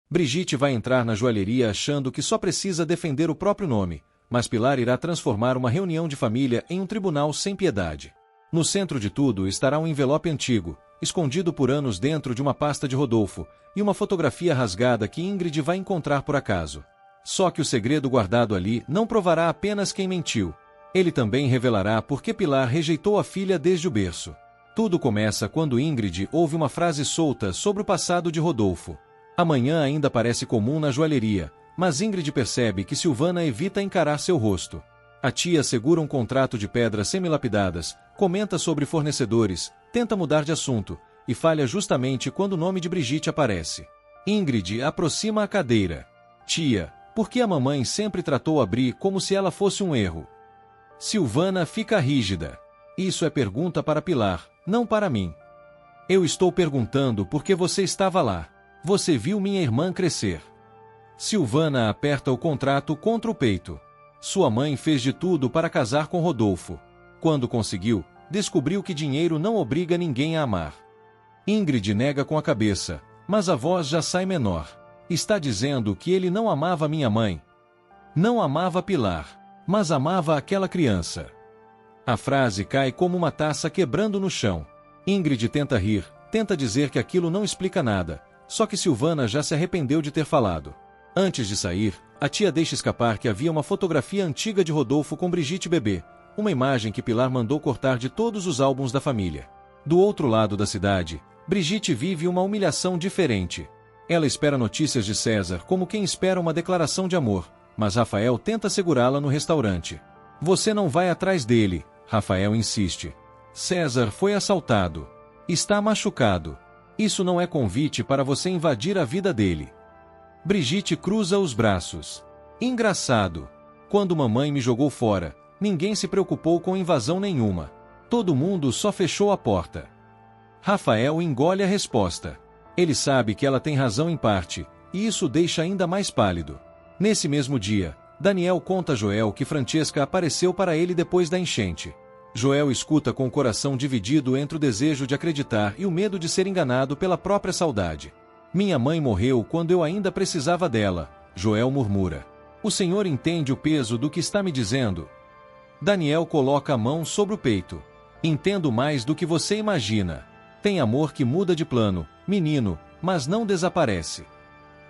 Brigitte vai entrar na joalheria achando que só precisa defender o próprio nome, mas Pilar irá transformar uma reunião de família em um tribunal sem piedade. No centro de tudo estará um envelope antigo, escondido por anos dentro de uma pasta de Rodolfo, e uma fotografia rasgada que Ingrid vai encontrar por acaso. Só que o segredo guardado ali não provará apenas quem mentiu. Ele também revelará por que Pilar rejeitou a filha desde o berço. Tudo começa quando Ingrid ouve uma frase solta sobre o passado de Rodolfo. Amanhã ainda parece comum na joalheria, mas Ingrid percebe que Silvana evita encarar seu rosto. A tia segura um contrato de pedras semilapidadas, comenta sobre fornecedores, tenta mudar de assunto, e falha justamente quando o nome de Brigitte aparece. Ingrid aproxima a cadeira. Tia, por que a mamãe sempre tratou a Bri como se ela fosse um erro? Silvana fica rígida. Isso é pergunta para Pilar, não para mim. Eu estou perguntando porque você estava lá. Você viu minha irmã crescer. Silvana aperta o contrato contra o peito. Sua mãe fez de tudo para casar com Rodolfo. Quando conseguiu, descobriu que dinheiro não obriga ninguém a amar. Ingrid nega com a cabeça, mas a voz já sai menor. Está dizendo que ele não amava minha mãe. Não amava Pilar, mas amava aquela criança. A frase cai como uma taça quebrando no chão. Ingrid tenta rir, tenta dizer que aquilo não explica nada, só que Silvana já se arrependeu de ter falado. Antes de sair, a tia deixa escapar que havia uma fotografia antiga de Rodolfo com Brigitte bebê, uma imagem que Pilar mandou cortar de todos os álbuns da família. Do outro lado da cidade, Brigitte vive uma humilhação diferente. Ela espera notícias de César como quem espera uma declaração de amor, mas Rafael tenta segurá-la no restaurante. Você não vai atrás dele, Rafael insiste. César foi assaltado. Está machucado. Isso não é convite para você invadir a vida dele. Brigitte cruza os braços. Engraçado. Quando mamãe me jogou fora, ninguém se preocupou com invasão nenhuma. Todo mundo só fechou a porta. Rafael engole a resposta. Ele sabe que ela tem razão em parte, e isso deixa ainda mais pálido. Nesse mesmo dia, Daniel conta a Joel que Francesca apareceu para ele depois da enchente. Joel escuta com o coração dividido entre o desejo de acreditar e o medo de ser enganado pela própria saudade. Minha mãe morreu quando eu ainda precisava dela, Joel murmura. O senhor entende o peso do que está me dizendo? Daniel coloca a mão sobre o peito. Entendo mais do que você imagina. Tem amor que muda de plano, menino, mas não desaparece.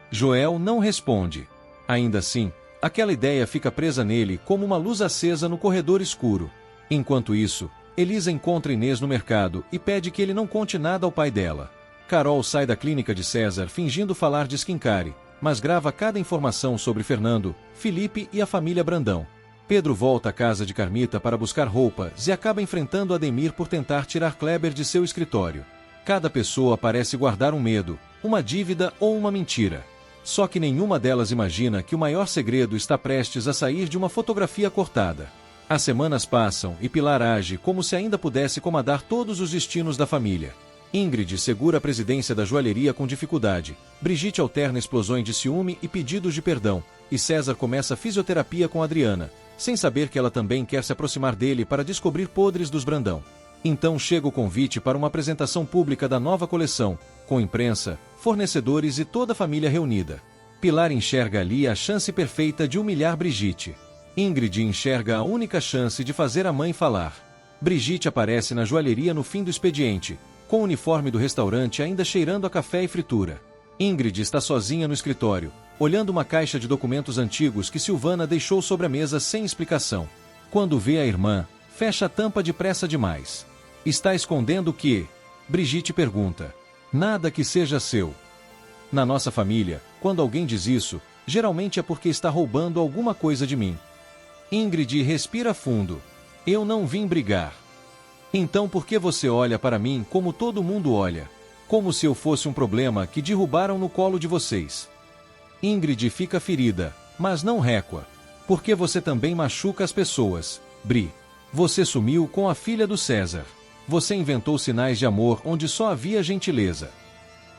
Joel não responde. Ainda assim, aquela ideia fica presa nele como uma luz acesa no corredor escuro. Enquanto isso, Elisa encontra Inês no mercado e pede que ele não conte nada ao pai dela. Carol sai da clínica de César fingindo falar de skincare, mas grava cada informação sobre Fernando, Felipe e a família Brandão. Pedro volta à casa de Carmita para buscar roupas e acaba enfrentando Ademir por tentar tirar Kleber de seu escritório. Cada pessoa parece guardar um medo, uma dívida ou uma mentira. Só que nenhuma delas imagina que o maior segredo está prestes a sair de uma fotografia cortada. As semanas passam e Pilar age como se ainda pudesse comandar todos os destinos da família. Ingrid segura a presidência da joalheria com dificuldade, Brigitte alterna explosões de ciúme e pedidos de perdão, e César começa fisioterapia com Adriana, sem saber que ela também quer se aproximar dele para descobrir podres dos Brandão. Então chega o convite para uma apresentação pública da nova coleção, com imprensa, fornecedores e toda a família reunida. Pilar enxerga ali a chance perfeita de humilhar Brigitte. Ingrid enxerga a única chance de fazer a mãe falar. Brigitte aparece na joalheria no fim do expediente, com o uniforme do restaurante ainda cheirando a café e fritura. Ingrid está sozinha no escritório, olhando uma caixa de documentos antigos que Silvana deixou sobre a mesa sem explicação. Quando vê a irmã, fecha a tampa depressa demais. Está escondendo o quê? Brigitte pergunta. Nada que seja seu. Na nossa família, quando alguém diz isso, geralmente é porque está roubando alguma coisa de mim. Ingrid respira fundo. Eu não vim brigar. Então por que você olha para mim como todo mundo olha? Como se eu fosse um problema que derrubaram no colo de vocês. Ingrid fica ferida, mas não récua. Porque você também machuca as pessoas, Bri. Você sumiu com a filha do César. Você inventou sinais de amor onde só havia gentileza.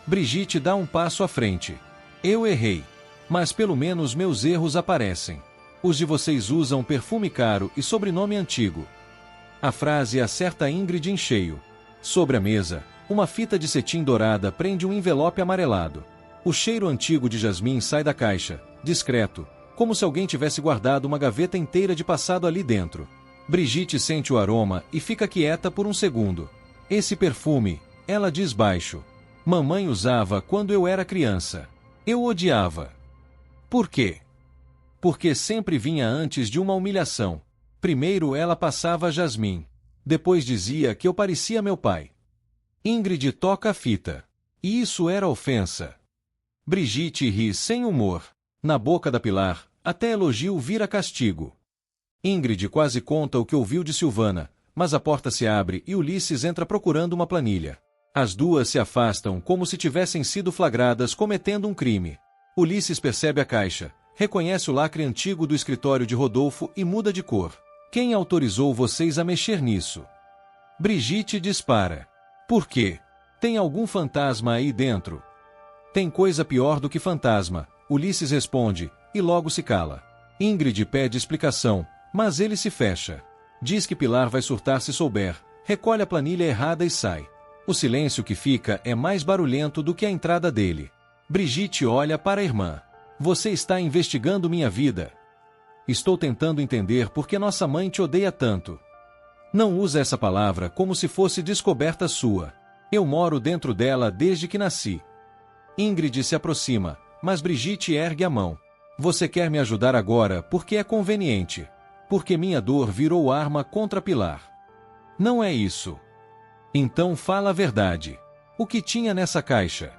Brigitte dá um passo à frente. Eu errei. Mas pelo menos meus erros aparecem. Os de vocês usam perfume caro e sobrenome antigo. A frase acerta Ingrid em cheio. Sobre a mesa, uma fita de cetim dourada prende um envelope amarelado. O cheiro antigo de jasmim sai da caixa, discreto, como se alguém tivesse guardado uma gaveta inteira de passado ali dentro. Brigitte sente o aroma e fica quieta por um segundo. Esse perfume, ela diz baixo. Mamãe usava quando eu era criança. Eu odiava. Por quê? Porque sempre vinha antes de uma humilhação. Primeiro ela passava jasmim. Depois dizia que eu parecia meu pai. Ingrid toca a fita. E isso era ofensa. Brigitte ri sem humor. Na boca da Pilar, até elogio vira castigo. Ingrid quase conta o que ouviu de Silvana, mas a porta se abre e Ulisses entra procurando uma planilha. As duas se afastam como se tivessem sido flagradas cometendo um crime. Ulisses percebe a caixa, reconhece o lacre antigo do escritório de Rodolfo e muda de cor. Quem autorizou vocês a mexer nisso? Brigitte dispara. Por quê? Tem algum fantasma aí dentro? Tem coisa pior do que fantasma, Ulisses responde, e logo se cala. Ingrid pede explicação, mas ele se fecha. Diz que Pilar vai surtar se souber, recolhe a planilha errada e sai. O silêncio que fica é mais barulhento do que a entrada dele. Brigitte olha para a irmã. Você está investigando minha vida. Estou tentando entender por que nossa mãe te odeia tanto. Não usa essa palavra como se fosse descoberta sua. Eu moro dentro dela desde que nasci. Ingrid se aproxima, mas Brigitte ergue a mão. Você quer me ajudar agora porque é conveniente. Porque minha dor virou arma contra Pilar. Não é isso. Então fala a verdade. O que tinha nessa caixa?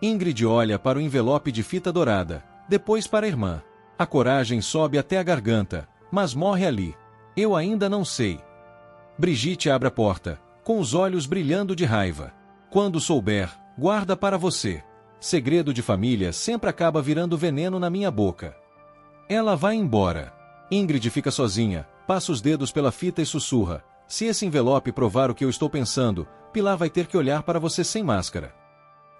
Ingrid olha para o envelope de fita dourada, depois para a irmã. A coragem sobe até a garganta, mas morre ali. Eu ainda não sei. Brigitte abre a porta, com os olhos brilhando de raiva. Quando souber, guarda para você. Segredo de família sempre acaba virando veneno na minha boca. Ela vai embora. Ingrid fica sozinha, passa os dedos pela fita e sussurra. Se esse envelope provar o que eu estou pensando, Pilar vai ter que olhar para você sem máscara.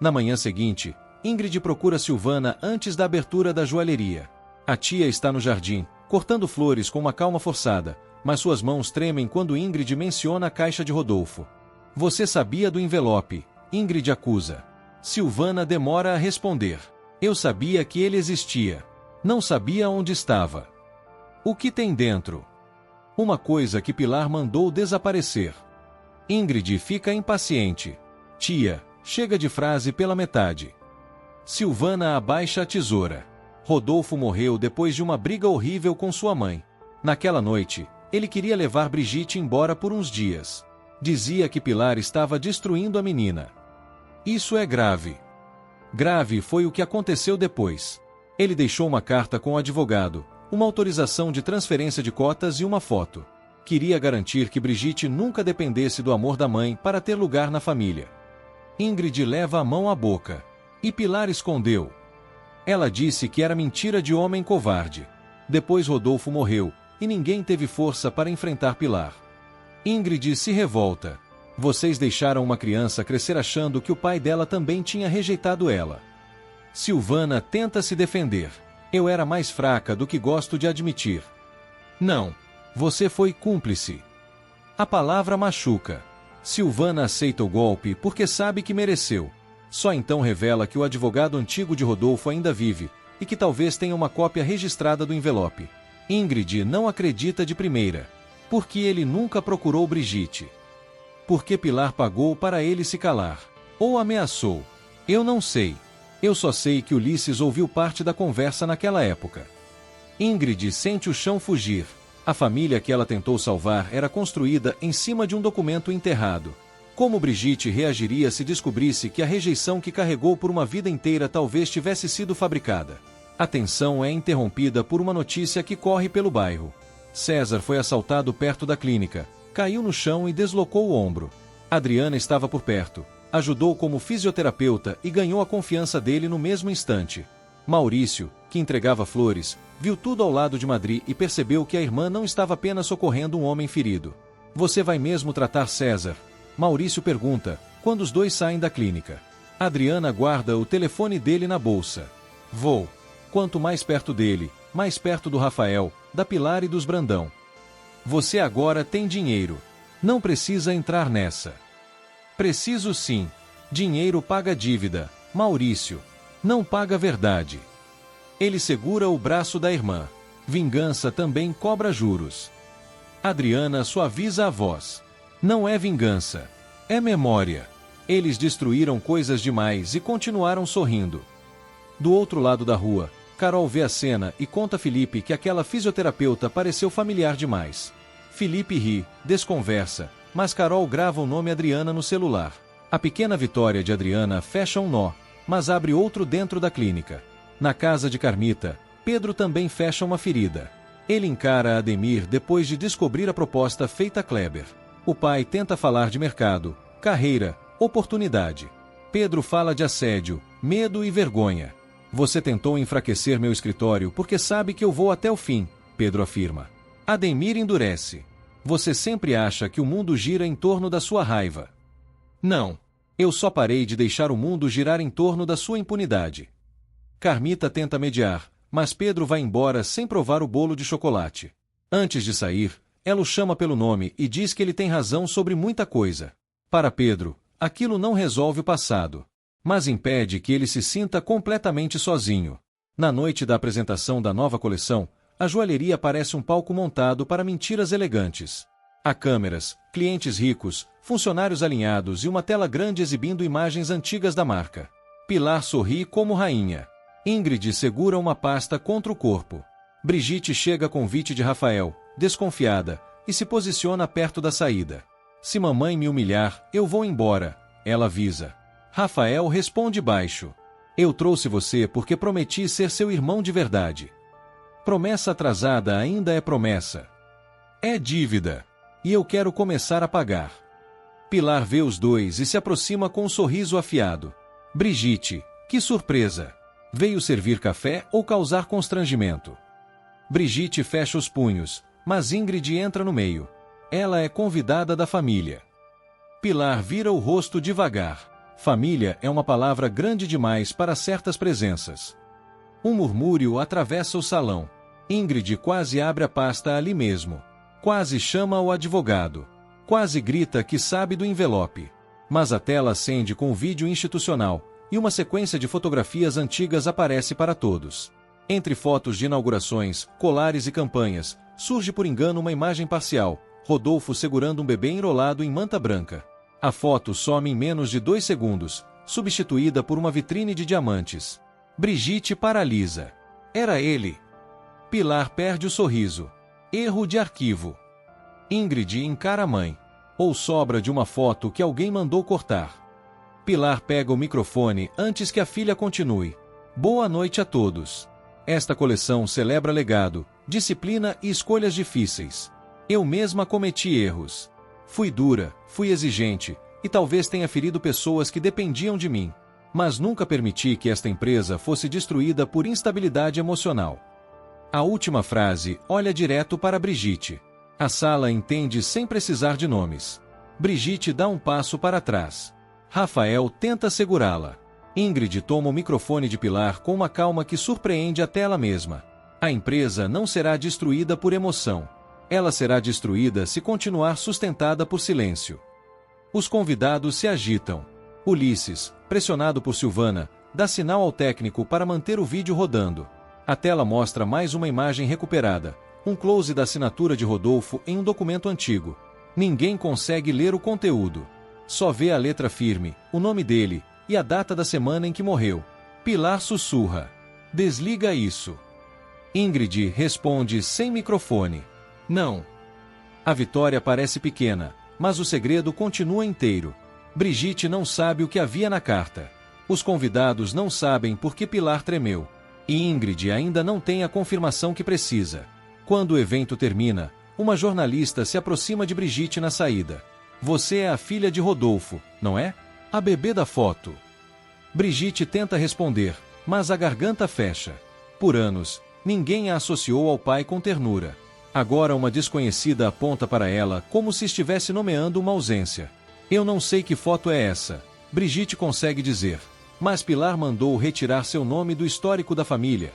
Na manhã seguinte, Ingrid procura Silvana antes da abertura da joalheria. A tia está no jardim, cortando flores com uma calma forçada, mas suas mãos tremem quando Ingrid menciona a caixa de Rodolfo. Você sabia do envelope? Ingrid acusa. Silvana demora a responder. Eu sabia que ele existia. Não sabia onde estava. O que tem dentro? Uma coisa que Pilar mandou desaparecer. Ingrid fica impaciente. Tia, chega de frase pela metade. Silvana abaixa a tesoura. Rodolfo morreu depois de uma briga horrível com sua mãe. Naquela noite, ele queria levar Brigitte embora por uns dias. Dizia que Pilar estava destruindo a menina. Isso é grave. Grave foi o que aconteceu depois. Ele deixou uma carta com o advogado, uma autorização de transferência de cotas e uma foto. Queria garantir que Brigitte nunca dependesse do amor da mãe para ter lugar na família. Ingrid leva a mão à boca. E Pilar escondeu. Ela disse que era mentira de homem covarde. Depois Rodolfo morreu, e ninguém teve força para enfrentar Pilar. Ingrid se revolta. Vocês deixaram uma criança crescer achando que o pai dela também tinha rejeitado ela. Silvana tenta se defender. Eu era mais fraca do que gosto de admitir. Não. Você foi cúmplice. A palavra machuca. Silvana aceita o golpe porque sabe que mereceu. Só então revela que o advogado antigo de Rodolfo ainda vive, e que talvez tenha uma cópia registrada do envelope. Ingrid não acredita de primeira. Porque ele nunca procurou Brigitte. Porque Pilar pagou para ele se calar. Ou ameaçou. Eu não sei. Eu só sei que Ulisses ouviu parte da conversa naquela época. Ingrid sente o chão fugir. A família que ela tentou salvar era construída em cima de um documento enterrado. Como Brigitte reagiria se descobrisse que a rejeição que carregou por uma vida inteira talvez tivesse sido fabricada? A tensão é interrompida por uma notícia que corre pelo bairro. César foi assaltado perto da clínica, caiu no chão e deslocou o ombro. Adriana estava por perto, ajudou como fisioterapeuta e ganhou a confiança dele no mesmo instante. Maurício, que entregava flores, viu tudo ao lado de Madri e percebeu que a irmã não estava apenas socorrendo um homem ferido. Você vai mesmo tratar César? Maurício pergunta, quando os dois saem da clínica. Adriana guarda o telefone dele na bolsa. Vou. Quanto mais perto dele, mais perto do Rafael, da Pilar e dos Brandão. Você agora tem dinheiro. Não precisa entrar nessa. Preciso sim. Dinheiro paga dívida, Maurício. Não paga verdade. Ele segura o braço da irmã. Vingança também cobra juros. Adriana suaviza a voz. Não é vingança. É memória. Eles destruíram coisas demais e continuaram sorrindo. Do outro lado da rua, Carol vê a cena e conta a Felipe que aquela fisioterapeuta pareceu familiar demais. Felipe ri, desconversa, mas Carol grava o nome Adriana no celular. A pequena vitória de Adriana fecha um nó, mas abre outro dentro da clínica. Na casa de Carmita, Pedro também fecha uma ferida. Ele encara Ademir depois de descobrir a proposta feita a Kleber. O pai tenta falar de mercado, carreira, oportunidade. Pedro fala de assédio, medo e vergonha. Você tentou enfraquecer meu escritório porque sabe que eu vou até o fim, Pedro afirma. Ademir endurece. Você sempre acha que o mundo gira em torno da sua raiva. Não. Eu só parei de deixar o mundo girar em torno da sua impunidade. Carmita tenta mediar, mas Pedro vai embora sem provar o bolo de chocolate. Antes de sair, ela o chama pelo nome e diz que ele tem razão sobre muita coisa. Para Pedro, aquilo não resolve o passado, mas impede que ele se sinta completamente sozinho. Na noite da apresentação da nova coleção, a joalheria parece um palco montado para mentiras elegantes. Há câmeras, clientes ricos, funcionários alinhados e uma tela grande exibindo imagens antigas da marca. Pilar sorri como rainha. Ingrid segura uma pasta contra o corpo. Brigitte chega a convite de Rafael, desconfiada, e se posiciona perto da saída. Se mamãe me humilhar, eu vou embora, ela avisa. Rafael responde baixo. Eu trouxe você porque prometi ser seu irmão de verdade. Promessa atrasada ainda é promessa. É dívida. E eu quero começar a pagar. Pilar vê os dois e se aproxima com um sorriso afiado. Brigitte, que surpresa! Veio servir café ou causar constrangimento? Brigitte fecha os punhos, mas Ingrid entra no meio. Ela é convidada da família. Pilar vira o rosto devagar. Família é uma palavra grande demais para certas presenças. Um murmúrio atravessa o salão. Ingrid quase abre a pasta ali mesmo. Quase chama o advogado. Quase grita que sabe do envelope. Mas a tela acende com o vídeo institucional, e uma sequência de fotografias antigas aparece para todos. Entre fotos de inaugurações, colares e campanhas, surge por engano uma imagem parcial, Rodolfo segurando um bebê enrolado em manta branca. A foto some em menos de 2 segundos, substituída por uma vitrine de diamantes. Brigitte paralisa. Era ele. Pilar perde o sorriso. Erro de arquivo. Ingrid encara a mãe. Ou sobra de uma foto que alguém mandou cortar. Pilar pega o microfone antes que a filha continue. Boa noite a todos. Esta coleção celebra legado, disciplina e escolhas difíceis. Eu mesma cometi erros. Fui dura, fui exigente, e talvez tenha ferido pessoas que dependiam de mim. Mas nunca permiti que esta empresa fosse destruída por instabilidade emocional. A última frase olha direto para Brigitte. A sala entende sem precisar de nomes. Brigitte dá um passo para trás. Rafael tenta segurá-la. Ingrid toma o microfone de Pilar com uma calma que surpreende até ela mesma. A empresa não será destruída por emoção. Ela será destruída se continuar sustentada por silêncio. Os convidados se agitam. Ulisses, pressionado por Silvana, dá sinal ao técnico para manter o vídeo rodando. A tela mostra mais uma imagem recuperada, um close da assinatura de Rodolfo em um documento antigo. Ninguém consegue ler o conteúdo. Só vê a letra firme, o nome dele, e a data da semana em que morreu. Pilar sussurra. Desliga isso. Ingrid responde sem microfone. Não. A vitória parece pequena, mas o segredo continua inteiro. Brigitte não sabe o que havia na carta. Os convidados não sabem por que Pilar tremeu. E Ingrid ainda não tem a confirmação que precisa. Quando o evento termina, uma jornalista se aproxima de Brigitte na saída. Você é a filha de Rodolfo, não é? A bebê da foto. Brigitte tenta responder, mas a garganta fecha. Por anos, ninguém a associou ao pai com ternura. Agora uma desconhecida aponta para ela como se estivesse nomeando uma ausência. Eu não sei que foto é essa, Brigitte consegue dizer. Mas Pilar mandou retirar seu nome do histórico da família.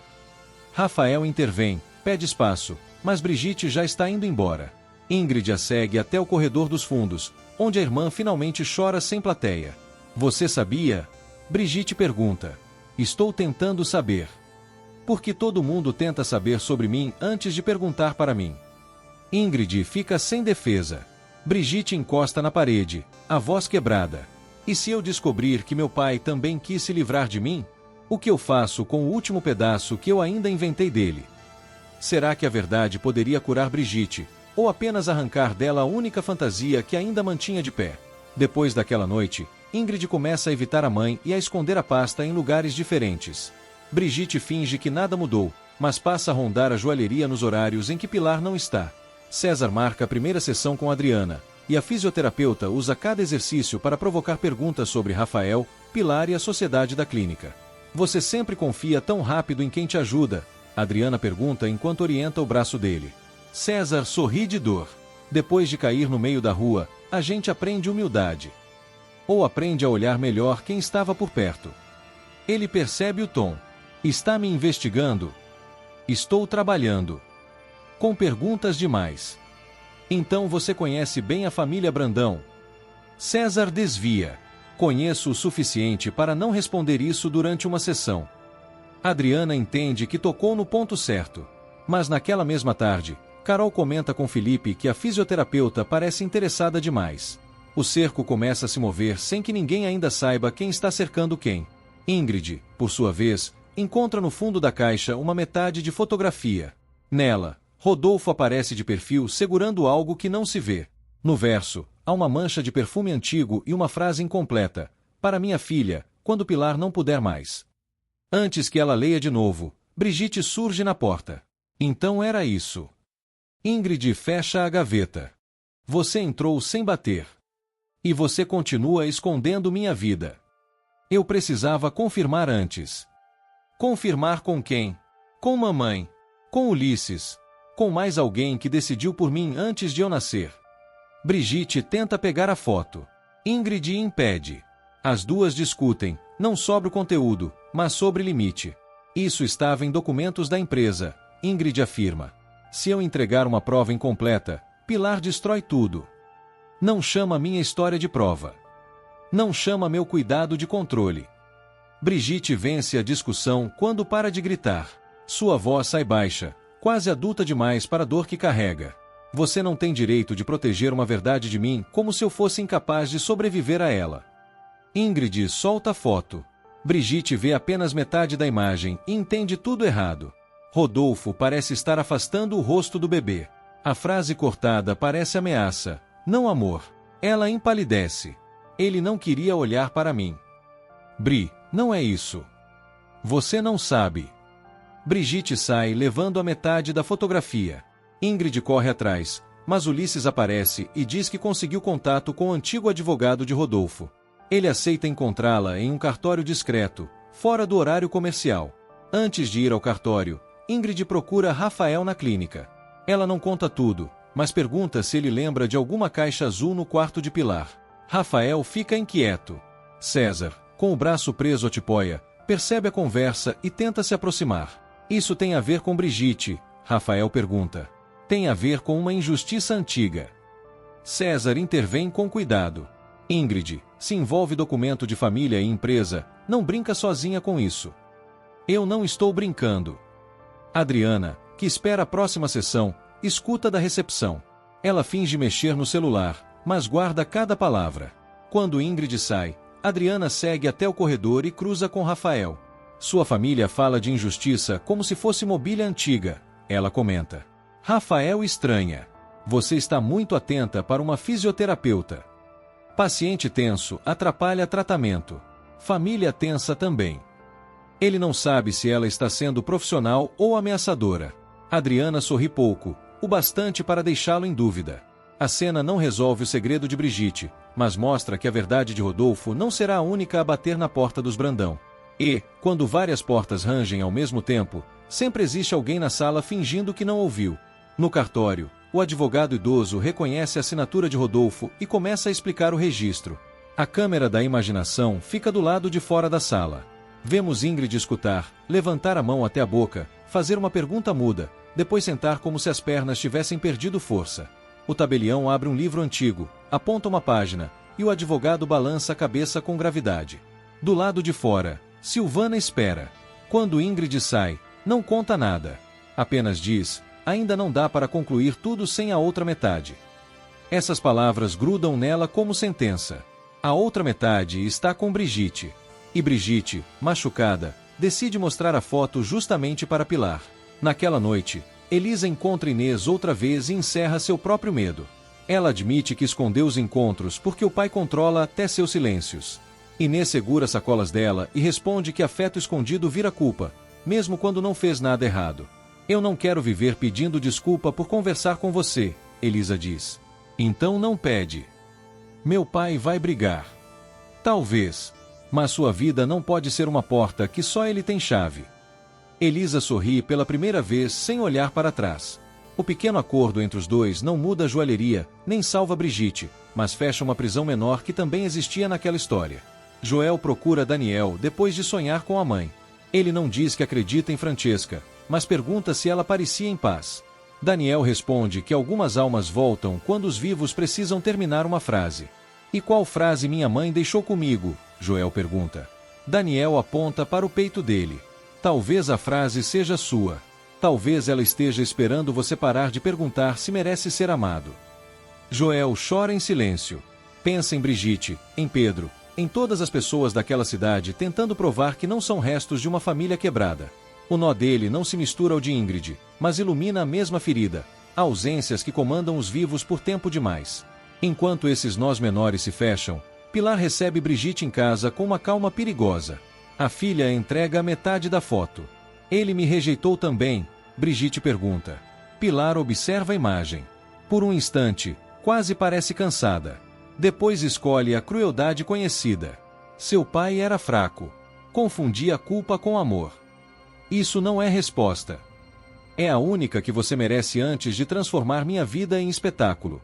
Rafael intervém, pede espaço, mas Brigitte já está indo embora. Ingrid a segue até o corredor dos fundos, onde a irmã finalmente chora sem plateia. Você sabia? Brigitte pergunta. Estou tentando saber. Porque todo mundo tenta saber sobre mim antes de perguntar para mim. Ingrid fica sem defesa. Brigitte encosta na parede, a voz quebrada. E se eu descobrir que meu pai também quis se livrar de mim? O que eu faço com o último pedaço que eu ainda inventei dele? Será que a verdade poderia curar Brigitte, ou apenas arrancar dela a única fantasia que ainda mantinha de pé? Depois daquela noite, Ingrid começa a evitar a mãe e a esconder a pasta em lugares diferentes. Brigitte finge que nada mudou, mas passa a rondar a joalheria nos horários em que Pilar não está. César marca a primeira sessão com Adriana, e a fisioterapeuta usa cada exercício para provocar perguntas sobre Rafael, Pilar e a sociedade da clínica. Você sempre confia tão rápido em quem te ajuda? Adriana pergunta enquanto orienta o braço dele. César sorri de dor. Depois de cair no meio da rua, a gente aprende humildade. Ou aprende a olhar melhor quem estava por perto. Ele percebe o tom. Está me investigando? Estou trabalhando. Com perguntas demais. Então você conhece bem a família Brandão? César desvia. Conheço o suficiente para não responder isso durante uma sessão. Adriana entende que tocou no ponto certo. Mas naquela mesma tarde, Carol comenta com Felipe que a fisioterapeuta parece interessada demais. O cerco começa a se mover sem que ninguém ainda saiba quem está cercando quem. Ingrid, por sua vez, encontra no fundo da caixa uma metade de fotografia. Nela, Rodolfo aparece de perfil segurando algo que não se vê. No verso, há uma mancha de perfume antigo e uma frase incompleta. Para minha filha, quando Pilar não puder mais. Antes que ela leia de novo, Brigitte surge na porta. Então era isso. Ingrid fecha a gaveta. Você entrou sem bater. E você continua escondendo minha vida. Eu precisava confirmar antes. Confirmar com quem? Com mamãe. Com Ulisses. Com mais alguém que decidiu por mim antes de eu nascer. Brigitte tenta pegar a foto. Ingrid impede. As duas discutem, não sobre o conteúdo, mas sobre limite. Isso estava em documentos da empresa, Ingrid afirma. Se eu entregar uma prova incompleta, Pilar destrói tudo. Não chama minha história de prova. Não chama meu cuidado de controle. Brigitte vence a discussão quando para de gritar. Sua voz sai baixa, quase adulta demais para a dor que carrega. Você não tem direito de proteger uma verdade de mim como se eu fosse incapaz de sobreviver a ela. Ingrid solta a foto. Brigitte vê apenas metade da imagem e entende tudo errado. Rodolfo parece estar afastando o rosto do bebê. A frase cortada parece ameaça. Não amor. Ela empalidece. Ele não queria olhar para mim. Bri, não é isso. Você não sabe. Brigitte sai levando a metade da fotografia. Ingrid corre atrás, mas Ulisses aparece e diz que conseguiu contato com o antigo advogado de Rodolfo. Ele aceita encontrá-la em um cartório discreto, fora do horário comercial. Antes de ir ao cartório, Ingrid procura Rafael na clínica. Ela não conta tudo, mas pergunta se ele lembra de alguma caixa azul no quarto de Pilar. Rafael fica inquieto. César, com o braço preso à tipóia, percebe a conversa e tenta se aproximar. Isso tem a ver com Brigitte, Rafael pergunta. Tem a ver com uma injustiça antiga. César intervém com cuidado. Ingrid, se envolve documento de família e empresa, não brinca sozinha com isso. Eu não estou brincando. Adriana, que espera a próxima sessão, escuta da recepção. Ela finge mexer no celular, mas guarda cada palavra. Quando Ingrid sai, Adriana segue até o corredor e cruza com Rafael. Sua família fala de injustiça como se fosse mobília antiga. Ela comenta. Rafael estranha. Você está muito atenta para uma fisioterapeuta. Paciente tenso atrapalha tratamento. Família tensa também. Ele não sabe se ela está sendo profissional ou ameaçadora. Adriana sorri pouco, o bastante para deixá-lo em dúvida. A cena não resolve o segredo de Brigitte, mas mostra que a verdade de Rodolfo não será a única a bater na porta dos Brandão. E, quando várias portas rangem ao mesmo tempo, sempre existe alguém na sala fingindo que não ouviu. No cartório, o advogado idoso reconhece a assinatura de Rodolfo e começa a explicar o registro. A câmera da imaginação fica do lado de fora da sala. Vemos Ingrid escutar, levantar a mão até a boca, fazer uma pergunta muda, depois sentar como se as pernas tivessem perdido força. O tabelião abre um livro antigo, aponta uma página, e o advogado balança a cabeça com gravidade. Do lado de fora, Silvana espera. Quando Ingrid sai, não conta nada. Apenas diz: ainda não dá para concluir tudo sem a outra metade. Essas palavras grudam nela como sentença. A outra metade está com Brigitte. E Brigitte, machucada, decide mostrar a foto justamente para Pilar. Naquela noite, Elisa encontra Inês outra vez e encerra seu próprio medo. Ela admite que escondeu os encontros porque o pai controla até seus silêncios. Inês segura sacolas dela e responde que afeto escondido vira culpa, mesmo quando não fez nada errado. Eu não quero viver pedindo desculpa por conversar com você, Elisa diz. Então não pede. Meu pai vai brigar. Talvez. Mas sua vida não pode ser uma porta que só ele tem chave. Elisa sorri pela primeira vez sem olhar para trás. O pequeno acordo entre os dois não muda a joalheria, nem salva Brigitte, mas fecha uma prisão menor que também existia naquela história. Joel procura Daniel depois de sonhar com a mãe. Ele não diz que acredita em Francesca, mas pergunta se ela parecia em paz. Daniel responde que algumas almas voltam quando os vivos precisam terminar uma frase. E qual frase minha mãe deixou comigo? Joel pergunta. Daniel aponta para o peito dele. Talvez a frase seja sua. Talvez ela esteja esperando você parar de perguntar se merece ser amado. Joel chora em silêncio. Pensa em Brigitte, em Pedro, em todas as pessoas daquela cidade tentando provar que não são restos de uma família quebrada. O nó dele não se mistura ao de Ingrid, mas ilumina a mesma ferida, ausências que comandam os vivos por tempo demais. Enquanto esses nós menores se fecham, Pilar recebe Brigitte em casa com uma calma perigosa. A filha entrega a metade da foto. Ele me rejeitou também, Brigitte pergunta. Pilar observa a imagem. Por um instante, quase parece cansada. Depois escolhe a crueldade conhecida. Seu pai era fraco. Confundia a culpa com amor. Isso não é resposta. É a única que você merece antes de transformar minha vida em espetáculo.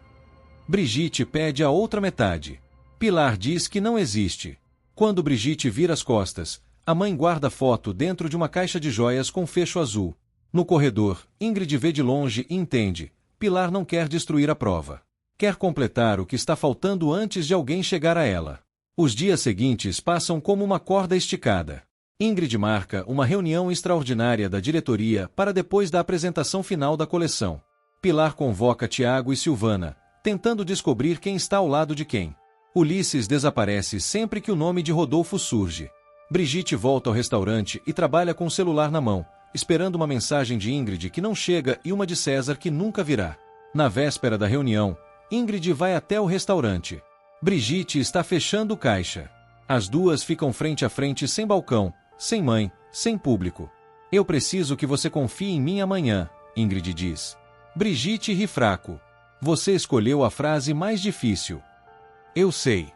Brigitte pede a outra metade. Pilar diz que não existe. Quando Brigitte vira as costas, a mãe guarda a foto dentro de uma caixa de joias com fecho azul. No corredor, Ingrid vê de longe e entende. Pilar não quer destruir a prova. Quer completar o que está faltando antes de alguém chegar a ela. Os dias seguintes passam como uma corda esticada. Ingrid marca uma reunião extraordinária da diretoria para depois da apresentação final da coleção. Pilar convoca Tiago e Silvana, tentando descobrir quem está ao lado de quem. Ulisses desaparece sempre que o nome de Rodolfo surge. Brigitte volta ao restaurante e trabalha com o celular na mão, esperando uma mensagem de Ingrid que não chega e uma de César que nunca virá. Na véspera da reunião, Ingrid vai até o restaurante. Brigitte está fechando o caixa. As duas ficam frente a frente sem balcão, sem mãe, sem público. Eu preciso que você confie em mim amanhã, Ingrid diz. Brigitte ri fraco. Você escolheu a frase mais difícil. Eu sei.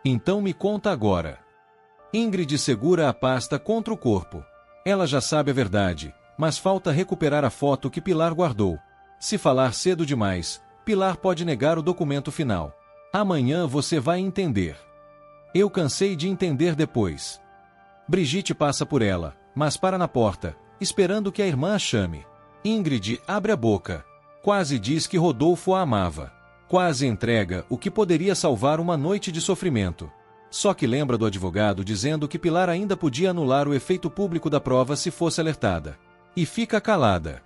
Então me conta agora. Ingrid segura a pasta contra o corpo. Ela já sabe a verdade, mas falta recuperar a foto que Pilar guardou. Se falar cedo demais, Pilar pode negar o documento final. Amanhã você vai entender. Eu cansei de entender depois. Brigitte passa por ela, mas para na porta, esperando que a irmã a chame. Ingrid abre a boca. Quase diz que Rodolfo a amava. Quase entrega o que poderia salvar uma noite de sofrimento. Só que lembra do advogado dizendo que Pilar ainda podia anular o efeito público da prova se fosse alertada. E fica calada.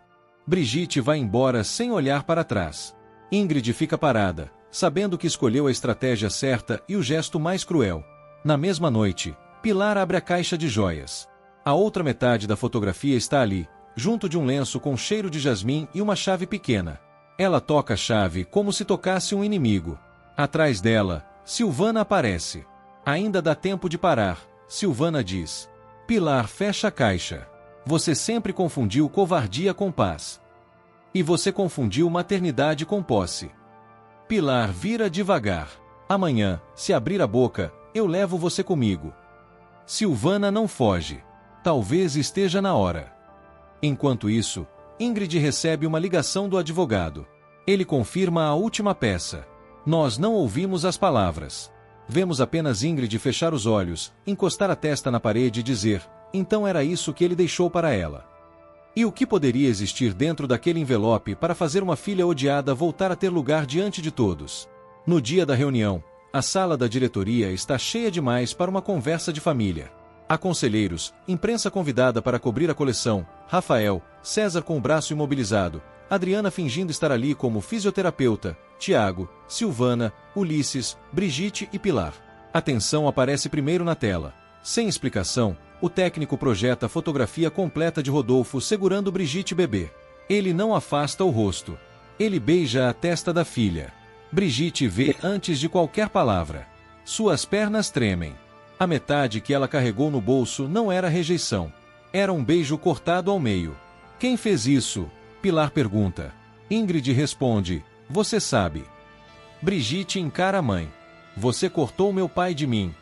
Brigitte vai embora sem olhar para trás. Ingrid fica parada, sabendo que escolheu a estratégia certa e o gesto mais cruel. Na mesma noite, Pilar abre a caixa de joias. A outra metade da fotografia está ali, junto de um lenço com cheiro de jasmim e uma chave pequena. Ela toca a chave como se tocasse um inimigo. Atrás dela, Silvana aparece. Ainda dá tempo de parar, Silvana diz. Pilar fecha a caixa. Você sempre confundiu covardia com paz. E você confundiu maternidade com posse. Pilar vira devagar. Amanhã, se abrir a boca, eu levo você comigo. Silvana não foge. Talvez esteja na hora. Enquanto isso, Ingrid recebe uma ligação do advogado. Ele confirma a última peça. Nós não ouvimos as palavras. Vemos apenas Ingrid fechar os olhos, encostar a testa na parede e dizer: então era isso que ele deixou para ela. E o que poderia existir dentro daquele envelope para fazer uma filha odiada voltar a ter lugar diante de todos? No dia da reunião, a sala da diretoria está cheia demais para uma conversa de família. Há conselheiros, imprensa convidada para cobrir a coleção, Rafael, César com o braço imobilizado, Adriana fingindo estar ali como fisioterapeuta, Tiago, Silvana, Ulisses, Brigitte e Pilar. A tensão aparece primeiro na tela. Sem explicação, o técnico projeta a fotografia completa de Rodolfo segurando Brigitte bebê. Ele não afasta o rosto. Ele beija a testa da filha. Brigitte vê antes de qualquer palavra. Suas pernas tremem. A metade que ela carregou no bolso não era rejeição. Era um beijo cortado ao meio. Quem fez isso? Pilar pergunta. Ingrid responde, você sabe. Brigitte encara a mãe. Você cortou meu pai de mim.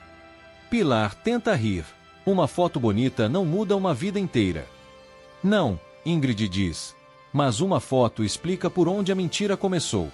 Pilar tenta rir. Uma foto bonita não muda uma vida inteira. Não, Ingrid diz. Mas uma foto explica por onde a mentira começou.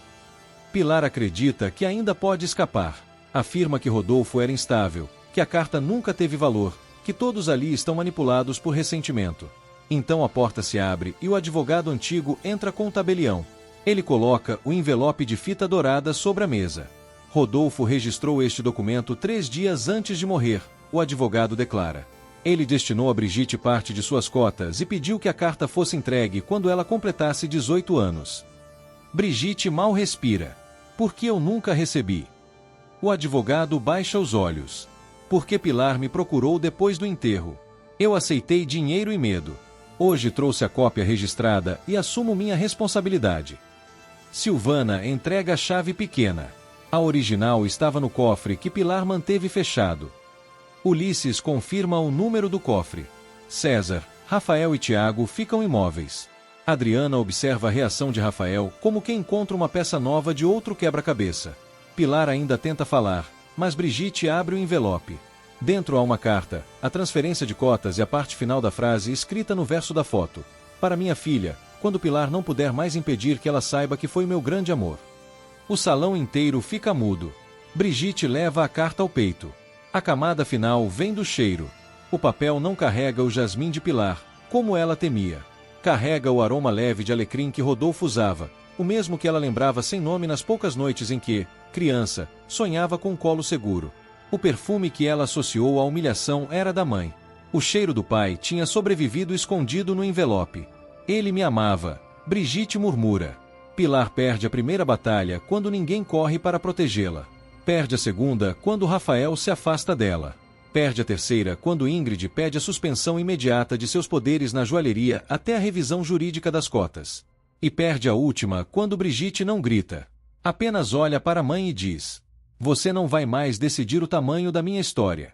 Pilar acredita que ainda pode escapar. Afirma que Rodolfo era instável, que a carta nunca teve valor, que todos ali estão manipulados por ressentimento. Então a porta se abre e o advogado antigo entra com o tabelião. Ele coloca o envelope de fita dourada sobre a mesa. Rodolfo registrou este documento 3 dias antes de morrer, o advogado declara. Ele destinou a Brigitte parte de suas cotas e pediu que a carta fosse entregue quando ela completasse 18 anos. Brigitte mal respira. Por que eu nunca recebi? O advogado baixa os olhos. Porque Pilar me procurou depois do enterro. Eu aceitei dinheiro e medo. Hoje trouxe a cópia registrada e assumo minha responsabilidade. Silvana entrega a chave pequena. A original estava no cofre que Pilar manteve fechado. Ulisses confirma o número do cofre. César, Rafael e Tiago ficam imóveis. Adriana observa a reação de Rafael como quem encontra uma peça nova de outro quebra-cabeça. Pilar ainda tenta falar, mas Brigitte abre o envelope. Dentro há uma carta, a transferência de cotas e a parte final da frase escrita no verso da foto. Para minha filha, quando Pilar não puder mais impedir que ela saiba que foi meu grande amor. O salão inteiro fica mudo. Brigitte leva a carta ao peito. A camada final vem do cheiro. O papel não carrega o jasmim de Pilar, como ela temia. Carrega o aroma leve de alecrim que Rodolfo usava, o mesmo que ela lembrava sem nome nas poucas noites em que, criança, sonhava com um colo seguro. O perfume que ela associou à humilhação era da mãe. O cheiro do pai tinha sobrevivido escondido no envelope. Ele me amava, Brigitte murmura. Pilar perde a primeira batalha quando ninguém corre para protegê-la. Perde a segunda quando Rafael se afasta dela. Perde a terceira quando Ingrid pede a suspensão imediata de seus poderes na joalheria até a revisão jurídica das cotas. E perde a última quando Brigitte não grita. Apenas olha para a mãe e diz: você não vai mais decidir o tamanho da minha história.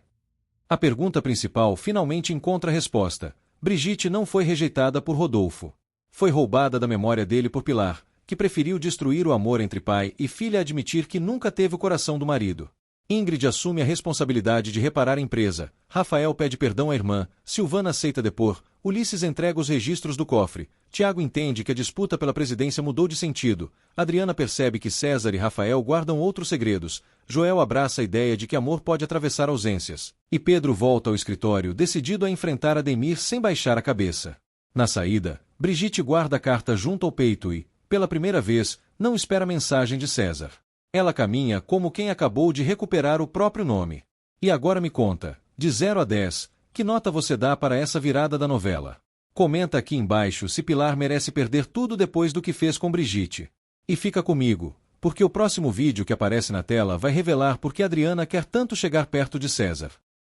A pergunta principal finalmente encontra resposta. Brigitte não foi rejeitada por Rodolfo. Foi roubada da memória dele por Pilar, que preferiu destruir o amor entre pai e filha e admitir que nunca teve o coração do marido. Ingrid assume a responsabilidade de reparar a empresa, Rafael pede perdão à irmã, Silvana aceita depor, Ulisses entrega os registros do cofre, Tiago entende que a disputa pela presidência mudou de sentido, Adriana percebe que César e Rafael guardam outros segredos, Joel abraça a ideia de que amor pode atravessar ausências, e Pedro volta ao escritório decidido a enfrentar Ademir sem baixar a cabeça. Na saída, Brigitte guarda a carta junto ao peito e, pela primeira vez, não espera mensagem de César. Ela caminha como quem acabou de recuperar o próprio nome. E agora me conta, de 0 a 10, que nota você dá para essa virada da novela? Comenta aqui embaixo se Pilar merece perder tudo depois do que fez com Brigitte. E fica comigo, porque o próximo vídeo que aparece na tela vai revelar por que Adriana quer tanto chegar perto de César.